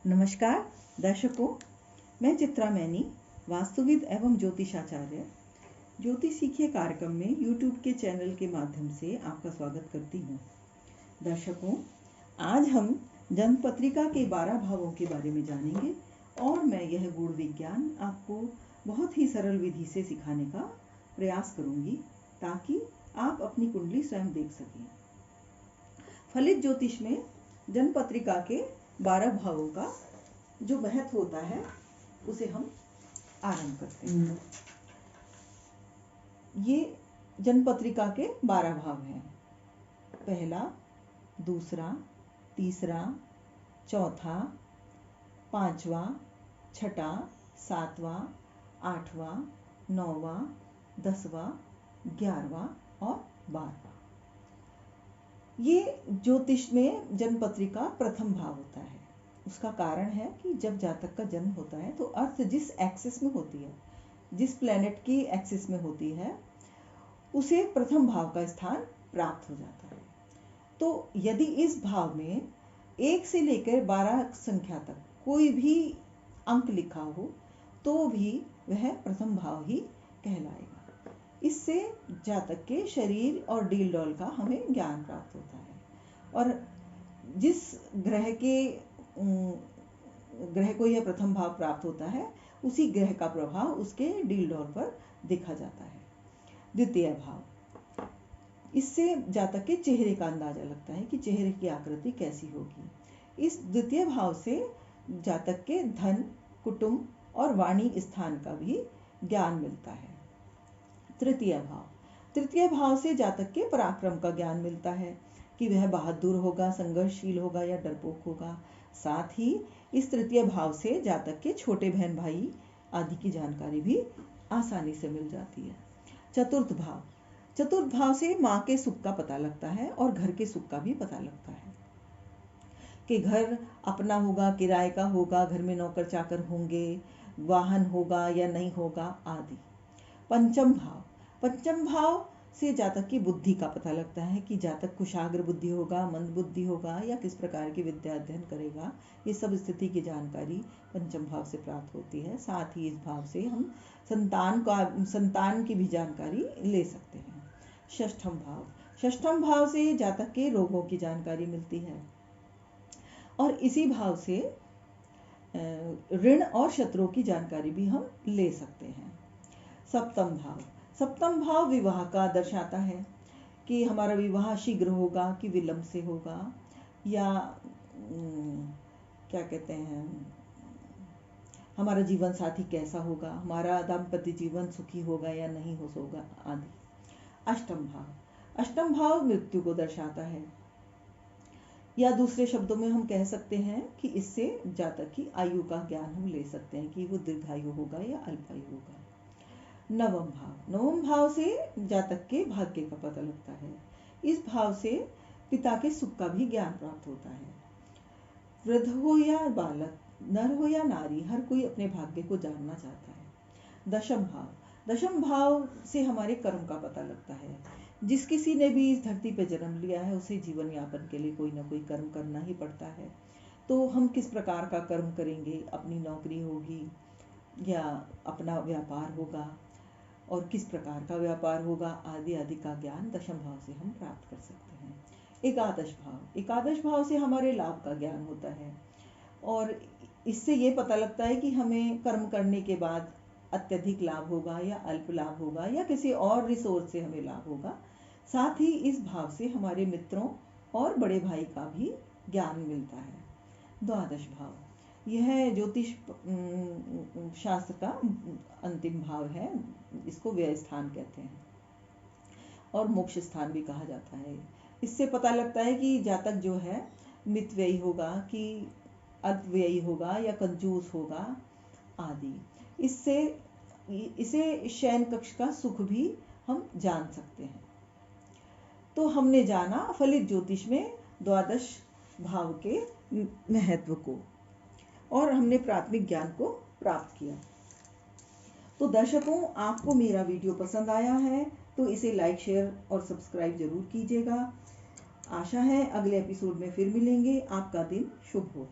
नमस्कार दर्शकों, मैं चित्रा मैनी, वास्तुविद एवं ज्योतिषाचार्य, ज्योतिष सीखिए कार्यक्रम में YouTube के चैनल के माध्यम से आपका स्वागत करती हूँ। दर्शकों, आज हम जन्म पत्रिका के 12 भावों के बारे में जानेंगे और मैं यह गुण विज्ञान आपको बहुत ही सरल विधि से सिखाने का प्रयास करूँगी ताकि आप अपनी कुंडली स्वयं देख सकें। फलित ज्योतिष में जन्म पत्रिका के 12 भावों का जो महत्व होता है उसे हम आरंभ करते हैं। ये जन्म पत्रिका के 12 भाव हैं। पहला, दूसरा, तीसरा, चौथा, पांचवा, छठा, सातवां, आठवां, नौवां, 10वां, 11वां और 12वां। ये ज्योतिष में जन्म पत्रिका प्रथम भाव होता है। उसका कारण है कि जब जातक का जन्म होता है तो अर्थ जिस एक्सिस में होती है, जिस प्लेनेट की एक्सिस में होती है, उसे प्रथम भाव का स्थान प्राप्त हो जाता है। तो यदि इस भाव में 1 से लेकर 12 संख्या तक कोई भी अंक लिखा हो तो भी वह प्रथम भाव ही कहलाएगा। इससे जातक के शरीर और डील डॉल का हमें ज्ञान प्राप्त होता है और जिस ग्रह को यह प्रथम भाव प्राप्त होता है उसी ग्रह का प्रभाव उसके डील डॉल पर देखा जाता है। द्वितीय भाव, इससे जातक के चेहरे का अंदाजा लगता है कि चेहरे की आकृति कैसी होगी। इस द्वितीय भाव से जातक के धन, कुटुंब और वाणी स्थान का भी ज्ञान मिलता है। तृतीय भाव से जातक के पराक्रम का ज्ञान मिलता है कि वह बहादुर होगा, संघर्षशील होगा या डरपोक होगा। साथ ही इस तृतीय भाव से जातक के छोटे बहन भाई आदि की जानकारी भी आसानी से मिल जाती है। चतुर्थ भाव से माँ के सुख का पता लगता है और घर के सुख का भी पता लगता है कि घर अपना होगा, किराए का होगा, घर में नौकर चाकर होंगे, वाहन होगा या नहीं होगा आदि। पंचम भाव से जातक की बुद्धि का पता लगता है कि जातक कुशाग्र बुद्धि होगा, मंद बुद्धि होगा या किस प्रकार की विद्या अध्ययन करेगा। ये सब स्थिति की जानकारी पंचम भाव से प्राप्त होती है। साथ ही इस भाव से हम संतान की भी जानकारी ले सकते हैं। षष्ठम भाव से जातक के रोगों की जानकारी मिलती है और इसी भाव से ऋण और शत्रुओं की जानकारी भी हम ले सकते हैं। सप्तम भाव विवाह का दर्शाता है कि हमारा विवाह शीघ्र होगा कि विलंब से होगा, या क्या कहते हैं, हमारा जीवन साथी कैसा होगा, हमारा दाम्पत्य जीवन सुखी होगा या नहीं होगा आदि। अष्टम भाव मृत्यु को दर्शाता है, या दूसरे शब्दों में हम कह सकते हैं कि इससे जातक की आयु का ज्ञान हम ले सकते हैं कि वो दीर्घायु होगा या अल्पायु होगा। नवम भाव से जातक के भाग्य का पता लगता है। इस भाव से पिता के सुख का भी ज्ञान प्राप्त होता है। वृद्ध हो या बालक, नर हो या नारी, हर कोई अपने भाग्य को जानना चाहता है। दशम भाव से हमारे कर्म का पता लगता है। जिस किसी ने भी इस धरती पर जन्म लिया है उसे जीवन यापन के लिए कोई ना कोई कर्म करना ही पड़ता है। तो हम किस प्रकार का कर्म करेंगे, अपनी नौकरी होगी या अपना व्यापार होगा और किस प्रकार का व्यापार होगा आदि आदि का ज्ञान दशम भाव से हम प्राप्त कर सकते हैं। एकादश भाव से हमारे लाभ का ज्ञान होता है और इससे ये पता लगता है कि हमें कर्म करने के बाद अत्यधिक लाभ होगा या अल्प लाभ होगा या किसी और रिसोर्स से हमें लाभ होगा। साथ ही इस भाव से हमारे मित्रों और बड़े भाई का भी ज्ञान मिलता है। द्वादश भाव, यह ज्योतिष शास्त्र का अंतिम भाव है। इसको व्यय स्थान कहते हैं और मोक्ष स्थान भी कहा जाता है। इससे पता लगता है कि जातक जो है मितव्ययी होगा कि अल्पव्ययी होगा या कंजूस होगा आदि। इसे शयन कक्ष का सुख भी हम जान सकते हैं। तो हमने जाना फलित ज्योतिष में द्वादश भाव के महत्व को और हमने प्राथमिक ज्ञान को प्राप्त किया। तो दर्शकों, आपको मेरा वीडियो पसंद आया है तो इसे लाइक, शेयर और सब्सक्राइब जरूर कीजिएगा। आशा है अगले एपिसोड में फिर मिलेंगे। आपका दिन शुभ हो।